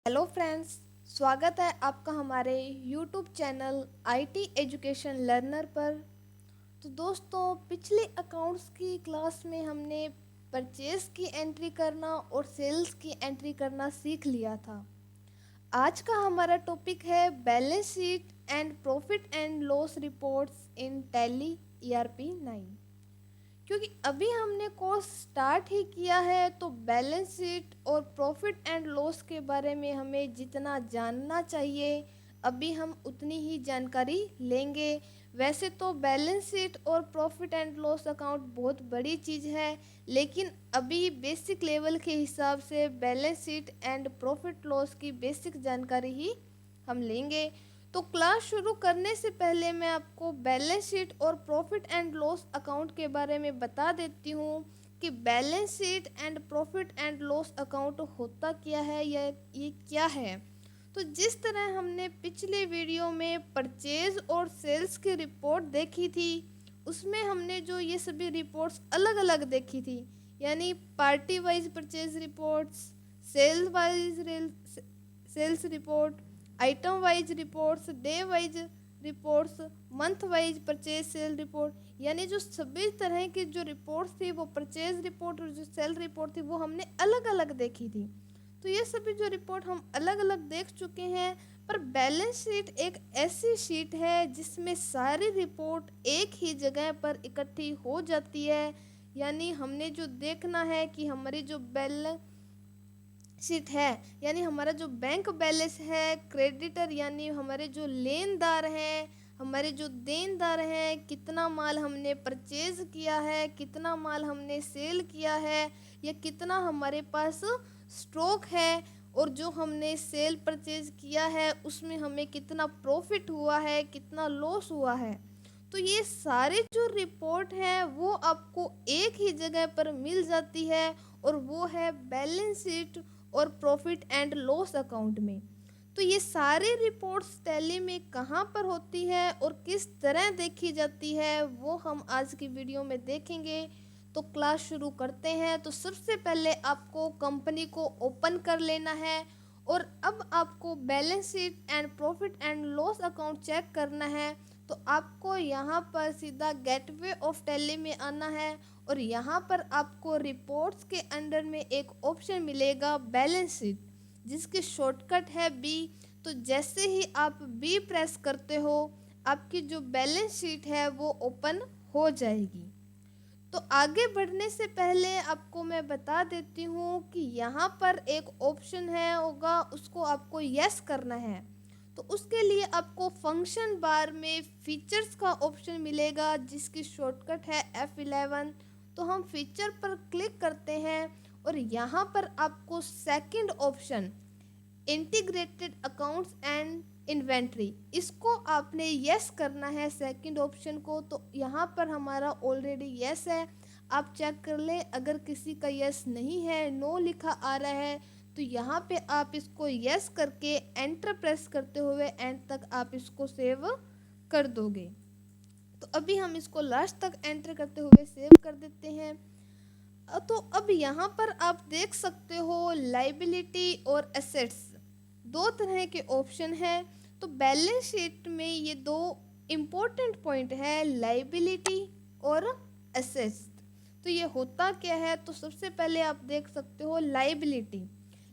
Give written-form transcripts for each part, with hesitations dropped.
Hello friends, स्वागत है आपका हमारे YouTube channel IT education learner पर। तो दोस्तों, पिछले अकाउंट्स की क्लास में हमने परचेज की एंट्री करना और सेल्स की एंट्री करना सीख लिया था। आज का हमारा टॉपिक है balance sheet and profit and loss reports in tally ERP 9। क्योंकि अभी हमने कोर्स स्टार्ट ही किया है, तो बैलेंस शीट और प्रॉफिट एंड लॉस के बारे में हमें जितना जानना चाहिए अभी हम उतनी ही जानकारी लेंगे। वैसे तो बैलेंस शीट और प्रॉफिट एंड लॉस अकाउंट बहुत बड़ी चीज़ है, लेकिन अभी बेसिक लेवल के हिसाब से balance sheet and profit loss की बेसिक जानकारी ही हम लेंगे। तो क्लास शुरू करने से पहले मैं आपको बैलेंस शीट और प्रॉफिट एंड लॉस अकाउंट के बारे में बता देती हूँ कि balance sheet and profit and loss account होता क्या है या ये क्या है। तो जिस तरह हमने पिछले वीडियो में परचेज और सेल्स की रिपोर्ट देखी थी, उसमें हमने जो ये सभी रिपोर्ट्स अलग अलग देखी थी, यानी party wise purchase reports, sales wise sales report, item wise reports, day wise reports, month wise purchase sale report, यानी जो सभी तरह की जो रिपोर्ट्स थी वो परचेज रिपोर्ट और जो सेल रिपोर्ट थी वो हमने अलग अलग देखी थी। तो ये सभी जो रिपोर्ट हम अलग अलग देख चुके हैं, पर बैलेंस शीट एक ऐसी शीट है जिसमें सारी रिपोर्ट एक ही जगह पर इकट्ठी हो जाती है। यानी हमने जो देखना है कि हमारी जो बैलेंस शीट है, यानी हमारा जो बैंक बैलेंस है, क्रेडिटर यानी हमारे जो लेनदार हैं, हमारे जो देनदार हैं, कितना माल हमने परचेज किया है, कितना माल हमने सेल किया है, या कितना हमारे पास स्टॉक है, और जो हमने सेल परचेज किया है उसमें हमें कितना प्रॉफिट हुआ है, कितना लॉस हुआ है। तो ये सारे जो रिपोर्ट है वो आपको एक ही जगह पर मिल जाती है, और वो है बैलेंस शीट और प्रॉफिट एंड लॉस अकाउंट में। तो ये सारी रिपोर्ट्स टैली में कहाँ पर होती है और किस तरह देखी जाती है वो हम आज की वीडियो में देखेंगे। तो क्लास शुरू करते हैं। तो सबसे पहले आपको कंपनी को ओपन कर लेना है, और अब आपको balance sheet and profit and loss account check करना है। तो आपको यहाँ पर सीधा गेटवे ऑफ टैली में आना है, और यहाँ पर आपको रिपोर्ट्स के अंडर में एक ऑप्शन मिलेगा बैलेंस शीट, जिसकी शॉर्टकट है बी। तो जैसे ही आप बी प्रेस करते हो, आपकी जो बैलेंस शीट है वो ओपन हो जाएगी। तो आगे बढ़ने से पहले आपको मैं बता देती हूँ कि यहाँ पर एक ऑप्शन है होगा, उसको आपको यस करना है। तो उसके लिए आपको फंक्शन बार में फीचर्स का ऑप्शन मिलेगा, जिसकी शॉर्टकट है F11। तो हम फीचर पर क्लिक करते हैं, और यहाँ पर आपको second option integrated accounts and inventory, इसको आपने यस करना है सेकंड ऑप्शन को। तो यहाँ पर हमारा ऑलरेडी यस है, आप चेक कर लें। अगर किसी का यस नहीं है, नो लिखा आ रहा है, तो यहाँ पे आप इसको यस करके एंटर प्रेस करते हुए एंड तक आप इसको सेव कर दोगे। तो अभी हम इसको लास्ट तक एंटर करते हुए सेव कर देते हैं। तो अब यहाँ पर आप देख सकते हो लाइबिलिटी और एसेट्स, दो तरह के ऑप्शन हैं। तो बैलेंस शीट में ये दो इम्पोर्टेंट पॉइंट है, लाइबिलिटी और एसेट्स। तो ये होता क्या है, तो सबसे पहले आप देख सकते हो लाइबिलिटी।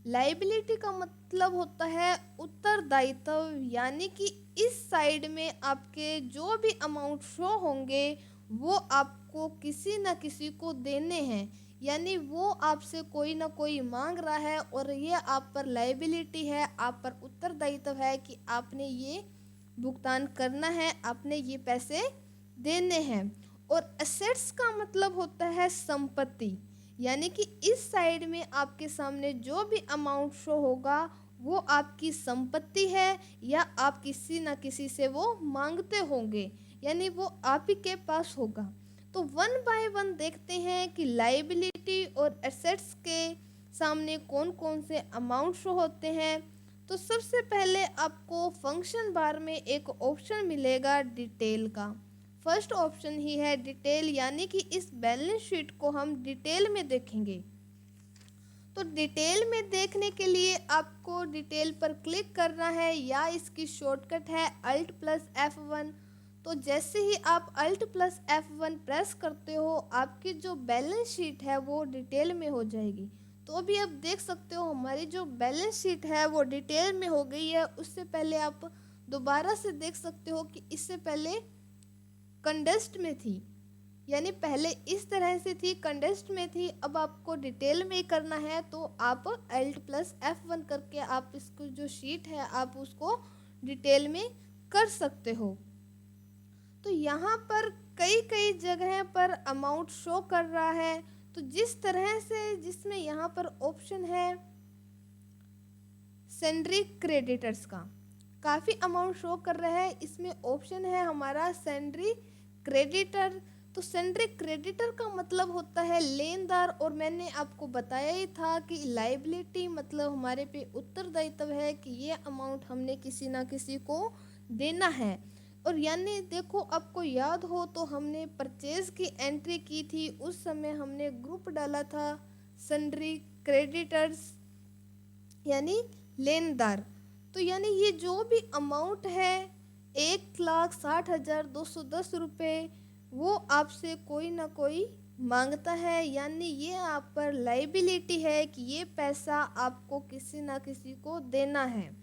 लाइबिलिटी का मतलब होता है उत्तरदायित्व, यानी कि इस साइड में आपके जो भी अमाउंट शो होंगे वो आपको किसी न किसी को देने हैं, यानी वो आपसे कोई ना कोई मांग रहा है, और ये आप पर लाइबिलिटी है, आप पर उत्तरदायित्व है कि आपने ये भुगतान करना है, आपने ये पैसे देने हैं। और एसेट्स का मतलब होता है संपत्ति, यानी कि इस साइड में आपके सामने जो भी अमाउंट शो होगा वो आपकी संपत्ति है, या आप किसी ना किसी से वो मांगते होंगे, यानी वो आप ही के पास होगा। तो वन बाय वन देखते हैं कि लाइबिलिटी और एसेट्स के सामने कौन कौन से अमाउंट शो होते हैं। तो सबसे पहले आपको फंक्शन बार में एक ऑप्शन मिलेगा डिटेल का। फर्स्ट ऑप्शन ही है डिटेल, यानी कि इस बैलेंस शीट को हम डिटेल में देखेंगे। तो डिटेल में देखने के लिए आपको डिटेल पर क्लिक करना है या इसकी शॉर्टकट है Alt+F1। तो जैसे ही आप Alt+F1 प्रेस करते हो आपकी जो बैलेंस शीट है वो डिटेल में हो जाएगी। तो अभी आप देख सकते हो हमारी जो बैलेंस शीट है वो डिटेल में हो गई है। उससे पहले आप दोबारा से देख सकते हो कि इससे पहले कंडेंस्ड में थी, यानी पहले इस तरह से थी, कंडेंस्ड में थी। अब आपको डिटेल में करना है तो आप Alt+F1 करके आप इसको जो शीट है आप उसको डिटेल में कर सकते हो। तो यहाँ पर कई कई जगह पर अमाउंट शो कर रहा है। तो जिस तरह से जिसमें यहाँ पर ऑप्शन है सैलरी क्रेडिटर्स का काफ़ी अमाउंट शो कर रहा है, इसमें ऑप्शन है हमारा सैलरी क्रेडिटर। तो सैलरी क्रेडिटर का मतलब होता है लेनदार, और मैंने आपको बताया ही था कि लाइबिलिटी मतलब हमारे पे उत्तरदायित्व है कि ये अमाउंट हमने किसी ना किसी को देना है। और यानी देखो आपको याद हो तो हमने परचेज की एंट्री की थी, उस समय हमने ग्रुप डाला था सैलरी क्रेडिटर्स यानी लेनदार। तो यानी ये जो भी अमाउंट है 1,60,210 रुपये वो आपसे कोई ना कोई मांगता है, यानी ये आप पर लाइबिलिटी है कि ये पैसा आपको किसी ना किसी को देना है।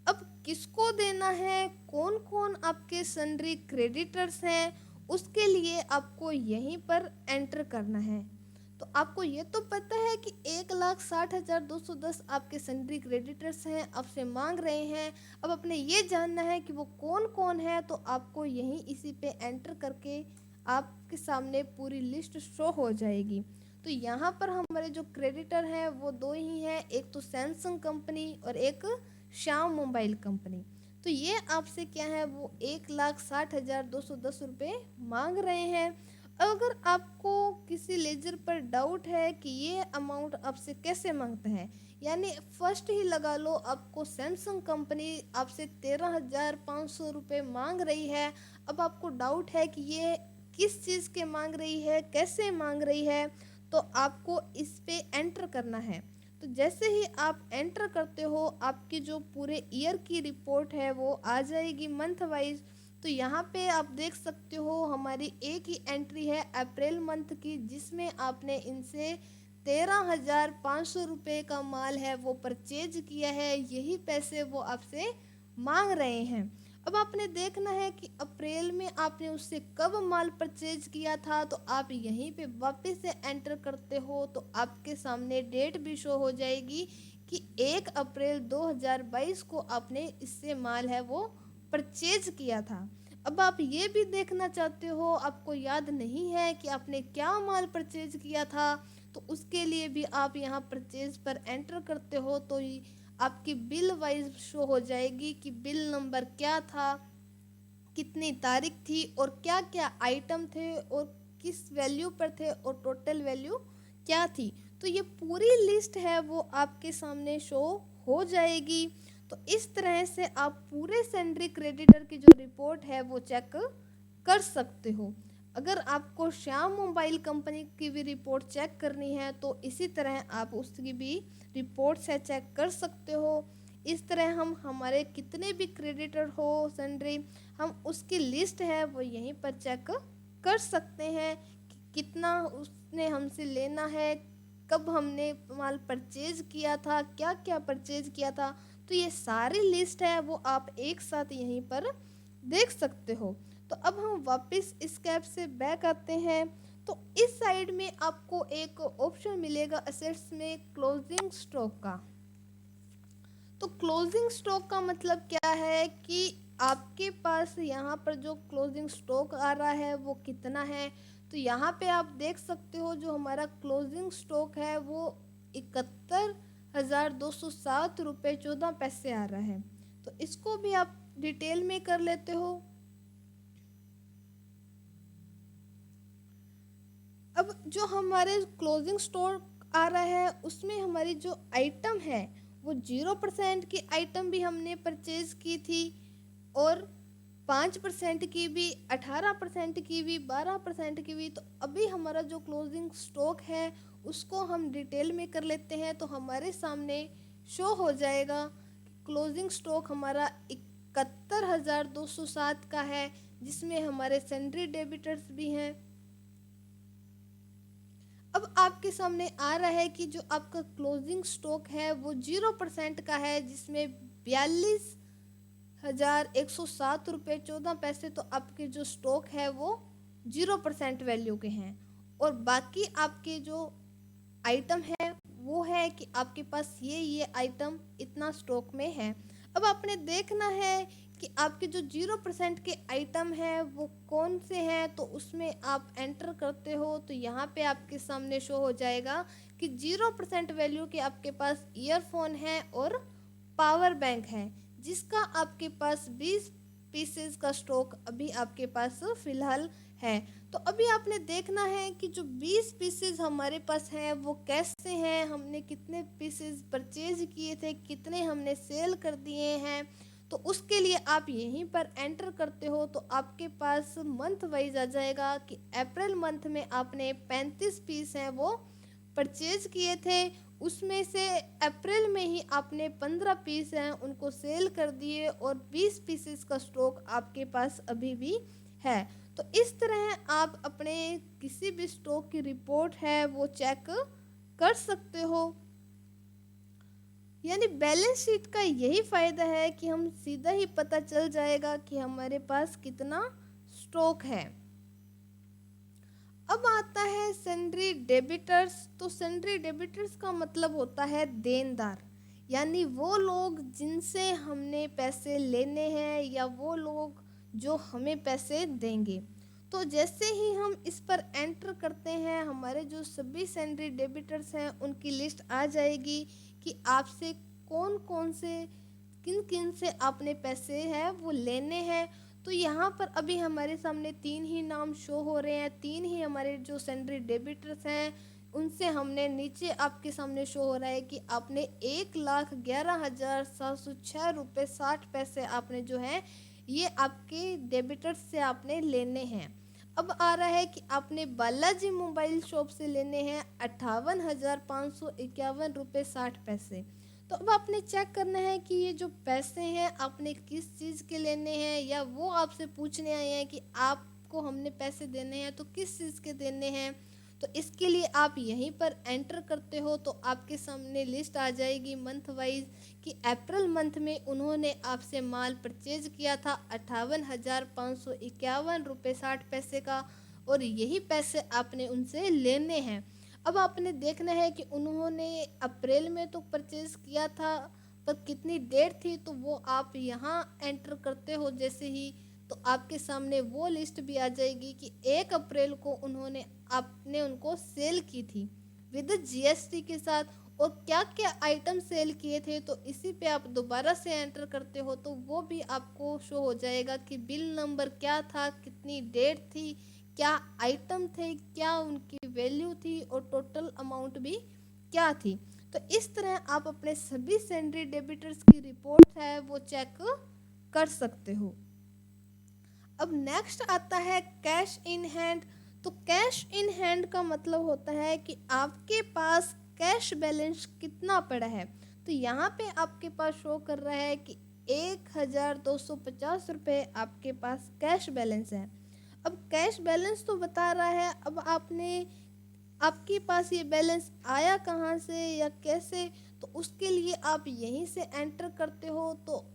अब किसको देना है, कौन कौन आपके सैलरी क्रेडिटर्स हैं, उसके लिए आपको यहीं पर एंटर करना है। तो आपको ये तो पता है कि 1,60,210 आपके सैलरी क्रेडिटर्स हैं, आपसे मांग रहे हैं। अब अपने ये जानना है कि वो कौन कौन है, तो आपको यहीं इसी पे एंटर करके आपके सामने पूरी लिस्ट शो हो जाएगी। तो यहाँ पर हमारे जो क्रेडिटर हैं वो दो ही हैं, एक तो सैमसंग कंपनी और एक श्याम मोबाइल कंपनी। तो ये आपसे क्या है, वो 1,60,210 रुपये मांग रहे हैं। अगर आपको किसी लेजर पर डाउट है कि ये अमाउंट आपसे कैसे मांगता है, यानी फर्स्ट ही लगा लो आपको सैमसंग कंपनी आपसे 13,500 रुपये मांग रही है। अब आपको डाउट है कि ये किस चीज़ के मांग रही है, कैसे मांग रही है, तो आपको इस पे एंटर करना है। तो जैसे ही आप एंटर करते हो आपकी जो पूरे ईयर की रिपोर्ट है वो आ जाएगी मंथ वाइज। तो यहाँ पे आप देख सकते हो हमारी एक ही एंट्री है अप्रैल मंथ की, जिसमें आपने इनसे 13,500 रुपये का माल है वो परचेज किया है, यही पैसे वो आपसे मांग रहे हैं। अब आपने देखना है कि अप्रैल में आपने उससे कब माल परचेज किया था, तो आप यहीं पे वापस से एंटर करते हो तो आपके सामने डेट भी शो हो जाएगी कि 1 अप्रैल 2022 को आपने इससे माल है वो परचेज किया था। अब आप ये भी देखना चाहते हो, आपको याद नहीं है कि आपने क्या माल परचेज किया था, तो उसके लिए भी आप यहाँ परचेज पर एंटर करते हो तो आपकी बिल वाइज शो हो जाएगी कि बिल नंबर क्या था, कितनी तारीख थी और क्या क्या आइटम थे और किस वैल्यू पर थे और टोटल वैल्यू क्या थी। तो ये पूरी लिस्ट है वो आपके सामने शो हो जाएगी। तो इस तरह से आप पूरे सैलरी क्रेडिटर की जो रिपोर्ट है वो चेक कर सकते हो। अगर आपको श्याम मोबाइल कंपनी की भी रिपोर्ट चेक करनी है तो इसी तरह आप उसकी भी रिपोर्ट से चेक कर सकते हो। इस तरह हम हमारे कितने भी क्रेडिटर हो सैलरी, हम उसकी लिस्ट है वो यहीं पर चेक कर सकते हैं कि कितना उसने हमसे लेना है, कब हमने माल परचेज किया था, क्या क्या परचेज किया था। तो ये सारी लिस्ट है वो आप एक साथ यहीं पर देख सकते हो। तो अब हम वापस इस कैप से बैक आते हैं। तो इस साइड में आपको एक ऑप्शन मिलेगा असेट्स में क्लोजिंग स्टॉक का। तो क्लोजिंग स्टॉक का मतलब क्या है कि आपके पास यहाँ पर जो क्लोजिंग स्टॉक आ रहा है वो कितना है। तो यहाँ पे आप देख सकते हो जो हमारा क्लोजिंग स्टॉक है वो 71,207 रुपये 14 पैसे आ रहा है। तो इसको भी आप डिटेल में कर लेते हो। अब जो हमारे क्लोजिंग स्टॉक आ रहा है उसमें हमारी जो आइटम है वो 0% की आइटम भी हमने परचेज की थी और 5% की भी, 18% की भी, 12% की भी। तो अभी हमारा जो क्लोजिंग स्टॉक है उसको हम डिटेल में कर लेते हैं तो हमारे सामने शो हो जाएगा। क्लोजिंग स्टॉक हमारा 71,207 का है, जिसमें हमारे सैंड्री डेबिटर्स भी हैं। अब आपके सामने आ रहा है कि जो आपका क्लोजिंग स्टॉक है वो 0% का है, जिसमें 42,107 रुपये 14 पैसे तो आपके जो स्टॉक है वो 0% वैल्यू के हैं। और बाकी आपके जो आइटम है वो है कि आपके पास ये आइटम इतना स्टॉक में है। अब आपने देखना है कि आपके जो 0% के आइटम हैं वो कौन से हैं, तो उसमें आप एंटर करते हो तो यहाँ पे आपके सामने शो हो जाएगा कि 0% वैल्यू के आपके पास ईयरफोन है और पावर बैंक है, जिसका आपके पास 20 पीसेस का स्टॉक अभी आपके पास फिलहाल है। तो अभी आपने देखना है कि जो 20 पीसेस हमारे पास हैं वो कैसे हैं, हमने कितने पीसेस परचेज किए थे, कितने हमने सेल कर दिए हैं। तो उसके लिए आप यहीं पर एंटर करते हो तो आपके पास मंथ वाइज आ जाएगा कि अप्रैल मंथ में आपने 35 पीस हैं वो परचेज किए थे, उसमें से अप्रैल में ही आपने 15 पीस हैं उनको सेल कर दिए और 20 पीसेस का स्टॉक आपके पास अभी भी है। तो इस तरह आप अपने किसी भी स्टॉक की रिपोर्ट है वो चेक कर सकते हो। यानी बैलेंस शीट का यही फ़ायदा है कि हम सीधा ही पता चल जाएगा कि हमारे पास कितना स्टॉक है। अब आता है सैंड्री डेबिटर्स। तो सैंड्री डेबिटर्स का मतलब होता है देनदार, यानी वो लोग जिनसे हमने पैसे लेने हैं या वो लोग जो हमें पैसे देंगे। तो जैसे ही हम इस पर एंटर करते हैं हमारे जो सभी सैंड्री डेबिटर्स हैं उनकी लिस्ट आ जाएगी कि आपसे कौन कौन से किन किन से आपने पैसे हैं वो लेने हैं। तो यहाँ पर अभी हमारे सामने 3 ही नाम शो हो रहे हैं, 3 ही हमारे जो सैंड्री डेबिटर्स हैं उनसे हमने नीचे आपके सामने शो हो रहा है कि आपने 1,11,706 रुपये 60 पैसे आपने जो है ये आपके डेबिटर्स से आपने लेने हैं। अब आ रहा है कि आपने बालाजी मोबाइल शॉप से लेने हैं 58,551 रुपये 60 पैसे। तो अब आपने चेक करना है कि ये जो पैसे हैं आपने किस चीज़ के लेने हैं, या वो आपसे पूछने आए हैं कि आपको हमने पैसे देने हैं तो किस चीज़ के देने हैं। तो इसके लिए आप यहीं पर एंटर करते हो तो आपके सामने लिस्ट आ जाएगी मंथ वाइज कि अप्रैल मंथ में उन्होंने आपसे माल परचेज किया था 58,551 रुपये 60 पैसे का, और यही पैसे आपने उनसे लेने हैं। अब आपने देखना है कि उन्होंने अप्रैल में तो परचेज किया था पर कितनी डेट थी, तो वो आप यहाँ एंटर करते हो जैसे ही तो आपके सामने वो लिस्ट भी आ जाएगी कि 1 अप्रैल को उन्होंने आपने उनको सेल की थी विद जीएसटी के साथ, और क्या क्या आइटम सेल किए थे। तो इसी पे आप दोबारा से एंटर करते हो तो वो भी आपको शो हो जाएगा कि बिल नंबर क्या था, कितनी डेट थी, क्या आइटम थे, क्या उनकी वैल्यू थी और टोटल अमाउंट भी क्या थी। तो इस तरह आप अपने सभी सैंड्री डेबिटर्स की रिपोर्ट है वो चेक कर सकते हो। अब नेक्स्ट आता है कैश इन हैंड। तो कैश इन हैंड का मतलब होता है कि आपके पास कैश बैलेंस कितना पड़ा है। तो यहाँ पे आपके पास शो कर रहा है कि 1,250 रुपये आपके पास कैश बैलेंस है। अब कैश बैलेंस तो बता रहा है, अब आपके पास ये बैलेंस आया कहाँ से या कैसे, तो उसके लिए आप यहीं से एंटर करते हो तो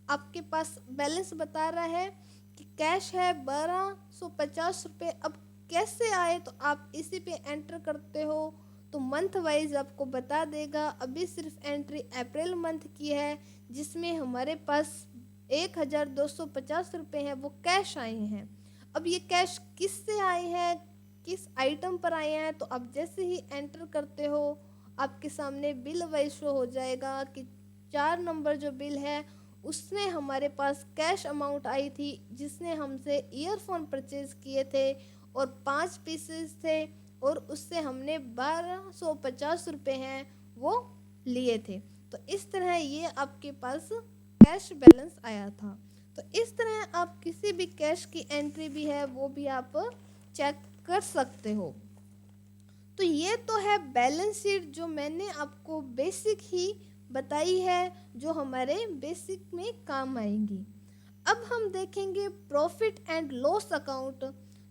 आपके पास बैलेंस बता रहा है कि कैश है 1,250 रुपये। अब कैसे आए तो आप इसी पे एंटर करते हो तो मंथ वाइज आपको बता देगा। अभी सिर्फ एंट्री अप्रैल मंथ की है जिसमें हमारे पास 1,250 रुपये हैं वो कैश आए हैं। अब ये कैश किस से आए हैं, किस आइटम पर आए हैं, तो आप जैसे ही एंटर करते हो आपके सामने बिल वाइज शो हो जाएगा कि 4 नंबर जो बिल है उसमें हमारे पास कैश अमाउंट आई थी जिसने हमसे ईयरफोन परचेज किए थे और 5 पीसेस थे और उससे हमने 1,250 रुपये हैं वो लिए थे। तो इस तरह ये आपके पास कैश बैलेंस आया था। तो इस तरह आप किसी भी कैश की एंट्री भी है वो भी आप चेक कर सकते हो। तो ये तो है बैलेंस शीट जो मैंने आपको बेसिक ही बताई है, जो हमारे बेसिक में काम आएंगी। अब हम देखेंगे प्रॉफिट एंड लॉस अकाउंट।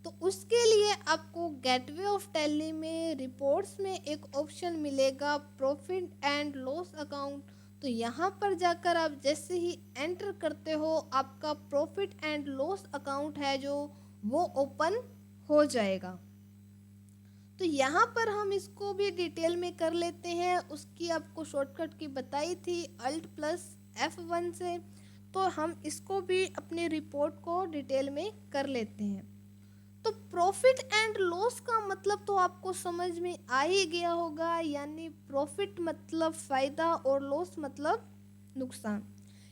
तो उसके लिए आपको गेटवे ऑफ टैली में रिपोर्ट्स में एक ऑप्शन मिलेगा प्रॉफिट एंड लॉस अकाउंट। तो यहाँ पर जाकर आप जैसे ही एंटर करते हो, आपका प्रॉफिट एंड लॉस अकाउंट है जो वो ओपन हो जाएगा। तो यहाँ पर हम इसको भी डिटेल में कर लेते हैं, उसकी आपको शॉर्टकट की बताई थी Alt+F1 से। तो हम इसको भी अपनी रिपोर्ट को डिटेल में कर लेते हैं। तो प्रॉफिट एंड लॉस का मतलब तो आपको समझ में आ ही गया होगा, यानी प्रॉफिट मतलब फ़ायदा और लॉस मतलब नुकसान।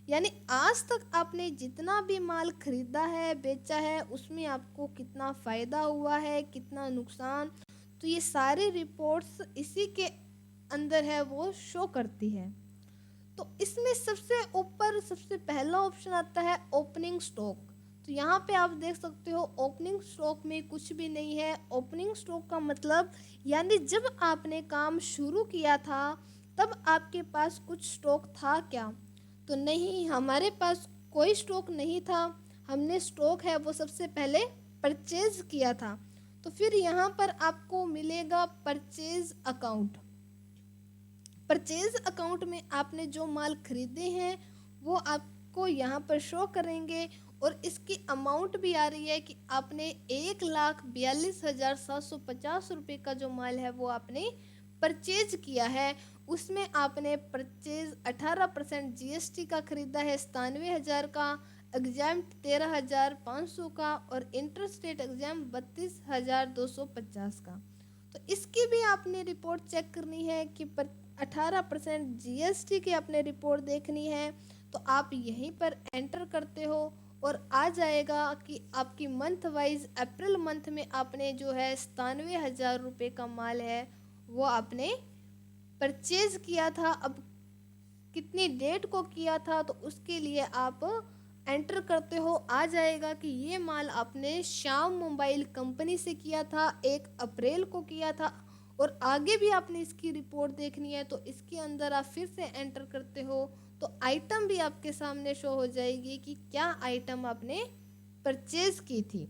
यानी आज तक आपने जितना भी माल खरीदा है, बेचा है, उसमें आपको कितना फ़ायदा हुआ है, कितना नुकसान, तो ये सारी रिपोर्ट्स इसी के अंदर है वो शो करती है। तो इसमें सबसे ऊपर सबसे पहला ऑप्शन आता है ओपनिंग स्टॉक। तो यहाँ पे आप देख सकते हो ओपनिंग स्टॉक में कुछ भी नहीं है। ओपनिंग स्टॉक का मतलब यानी जब आपने काम शुरू किया था तब आपके पास कुछ स्टॉक था क्या? तो नहीं, हमारे पास कोई स्टॉक नहीं था। हमने स्टॉक है वो सबसे पहले परचेज किया था। तो फिर यहाँ पर आपको मिलेगा परचेज अकाउंट। परचेज अकाउंट में आपने जो माल खरीदे हैं वो आपको यहाँ पर शो करेंगे, और इसकी अमाउंट भी आ रही है कि आपने 1,42,750 रुपये का जो माल है वो आपने परचेज किया है। उसमें आपने परचेज 18% जीएसटी का खरीदा है 97,000 का, एग्जाम 13,500 का, और इंटरस्टेट एग्जाम 32,250 का। तो इसकी भी आपने रिपोर्ट चेक करनी है कि 18% जीएसटी की आपने रिपोर्ट देखनी है। तो आप यहीं पर एंटर करते हो और आ जाएगा कि आपकी मंथ वाइज अप्रैल मंथ में आपने जो है 97,000 रुपये का माल है वो आपने परचेज किया था। अब कितनी डेट को किया था तो उसके लिए आप एंटर करते हो, आ जाएगा कि ये माल आपने श्याम मोबाइल कंपनी से किया था, 1 अप्रैल को किया था। और आगे भी आपने इसकी रिपोर्ट देखनी है तो इसके अंदर आप फिर से एंटर करते हो तो आइटम भी आपके सामने शो हो जाएगी कि क्या आइटम आपने परचेज की थी।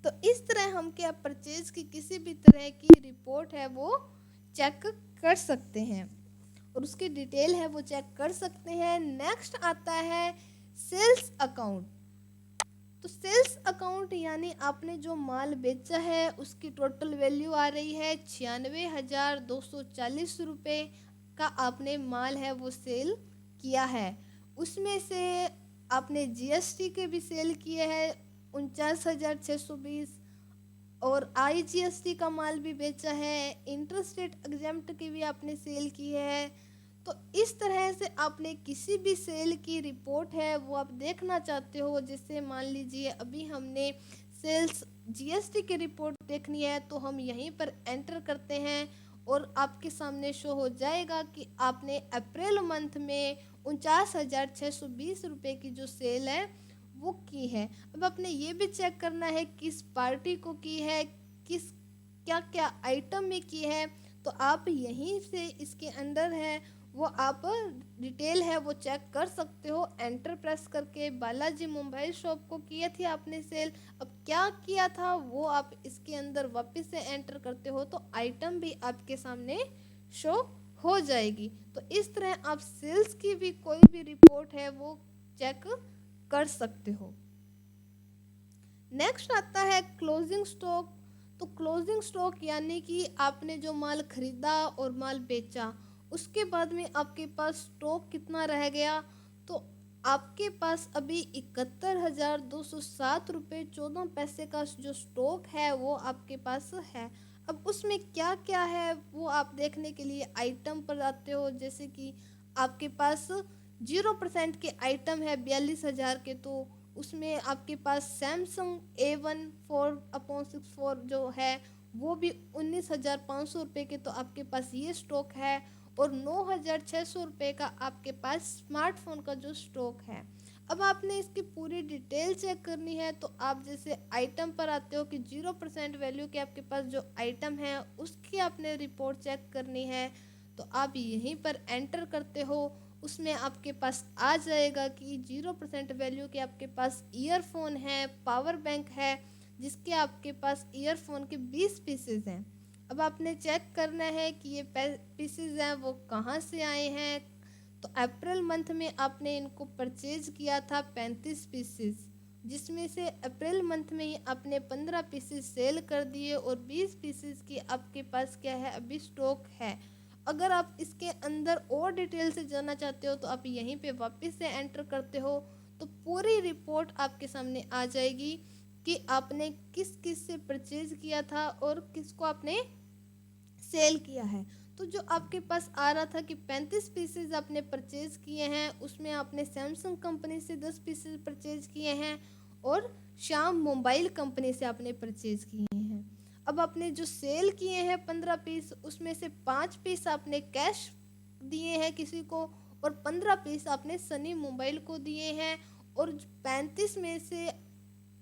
तो इस तरह हम क्या परचेज की किसी भी तरह की रिपोर्ट है वो चेक कर सकते हैं और उसकी डिटेल है वो चेक कर सकते हैं। नेक्स्ट आता है सेल्स अकाउंट। तो सेल्स अकाउंट यानी आपने जो माल बेचा है उसकी टोटल वैल्यू आ रही है 96,240 रुपये का आपने माल है वो सेल किया है। उसमें से आपने जीएसटी के भी सेल किए हैं 49,620, और आईजीएसटी का माल भी बेचा है, इंटरस्टेट एग्जाम्प्ट की भी आपने सेल की है। तो इस तरह से आपने किसी भी सेल की रिपोर्ट है वो आप देखना चाहते हो, जैसे मान लीजिए अभी हमने सेल्स जीएसटी की रिपोर्ट देखनी है तो हम यहीं पर एंटर करते हैं और आपके सामने शो हो जाएगा कि आपने अप्रैल मंथ में 49,620 रुपये की जो सेल है वो की है। अब आपने ये भी चेक करना है किस पार्टी को की है, किस क्या क्या आइटम में की है। तो आप यहीं से इसके अंदर है वो आप डिटेल है वो चेक कर सकते हो एंटर प्रेस करके। बालाजी मोबाइल शॉप को किए थे आपने सेल, अब क्या किया था वो आप इसके अंदर वापस से एंटर करते हो तो आइटम भी आपके सामने शो हो जाएगी। तो इस तरह आप सेल्स की भी कोई भी रिपोर्ट है वो चेक कर सकते हो। नेक्स्ट आता है क्लोजिंग स्टॉक। तो क्लोजिंग स्टॉक यानी कि आपने जो माल खरीदा और माल बेचा उसके बाद में आपके पास स्टॉक कितना रह गया। तो आपके पास अभी 71,207 रुपये 14 पैसे का जो स्टॉक है वो आपके पास है। अब उसमें क्या क्या है वो आप देखने के लिए आइटम पर आते हो, जैसे कि आपके पास 0% के आइटम है 42,000 के, तो उसमें आपके पास सैमसंग A1 4/64 जो है वो भी 19,500 रुपये के, तो आपके पास ये स्टॉक है। और 9,600 रुपये का आपके पास स्मार्टफोन का जो स्टॉक है। अब आपने इसकी पूरी डिटेल चेक करनी है तो आप जैसे आइटम पर आते हो कि 0% वैल्यू के आपके पास जो आइटम है उसकी आपने रिपोर्ट चेक करनी है। तो आप यहीं पर एंटर करते हो, उसमें आपके पास आ जाएगा कि 0% वैल्यू के आपके पास ईयरफोन है, पावर बैंक है, जिसके आपके पास ईयरफोन के 20 पीसेज हैं। अब आपने चेक करना है कि ये पीसेज हैं वो कहाँ से आए हैं। तो अप्रैल मंथ में आपने इनको परचेज किया था 35 पीसेस, जिसमें से अप्रैल मंथ में ही आपने 15 पीसेस सेल कर दिए और 20 पीसेस की आपके पास क्या है अभी स्टॉक है। अगर आप इसके अंदर और डिटेल से जानना चाहते हो तो आप यहीं पे वापस से एंटर करते हो, तो पूरी रिपोर्ट आपके सामने आ जाएगी कि आपने किस किस से परचेज किया था और किसको आपने सेल किया है। तो जो आपके पास आ रहा था कि 35 पीसेज आपने परचेज किए हैं, उसमें आपने सैमसंग कंपनी से 10 पीसेज परचेज किए हैं और श्याम मोबाइल कंपनी से आपने परचेज किए हैं। अब आपने जो सेल किए हैं 15 पीस, उसमें से 5 पीस आपने कैश दिए हैं किसी को और 15 पीस आपने सनी मोबाइल को दिए हैं। और 35 में से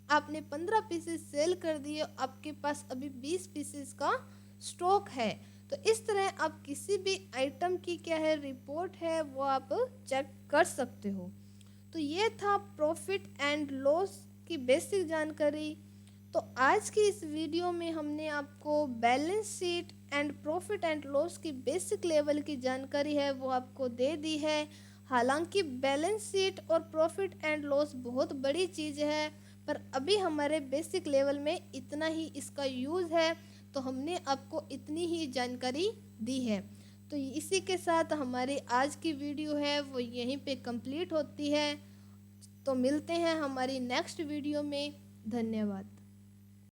आपने 15 पीसेस सेल कर दिए, आपके पास अभी 20 पीसेस का स्टॉक है। तो इस तरह आप किसी भी आइटम की क्या है रिपोर्ट है वो आप चेक कर सकते हो। तो ये था प्रॉफिट एंड लॉस की बेसिक जानकारी। तो आज की इस वीडियो में हमने आपको balance sheet and profit and loss की बेसिक लेवल की जानकारी है वो आपको दे दी है। हालांकि बैलेंस शीट और प्रॉफिट एंड लॉस बहुत बड़ी चीज़ है, पर अभी हमारे बेसिक लेवल में इतना ही इसका यूज़ है, तो हमने आपको इतनी ही जानकारी दी है। तो इसी के साथ हमारी आज की वीडियो है वो यहीं पे कंप्लीट होती है। तो मिलते हैं हमारी नेक्स्ट वीडियो में। धन्यवाद।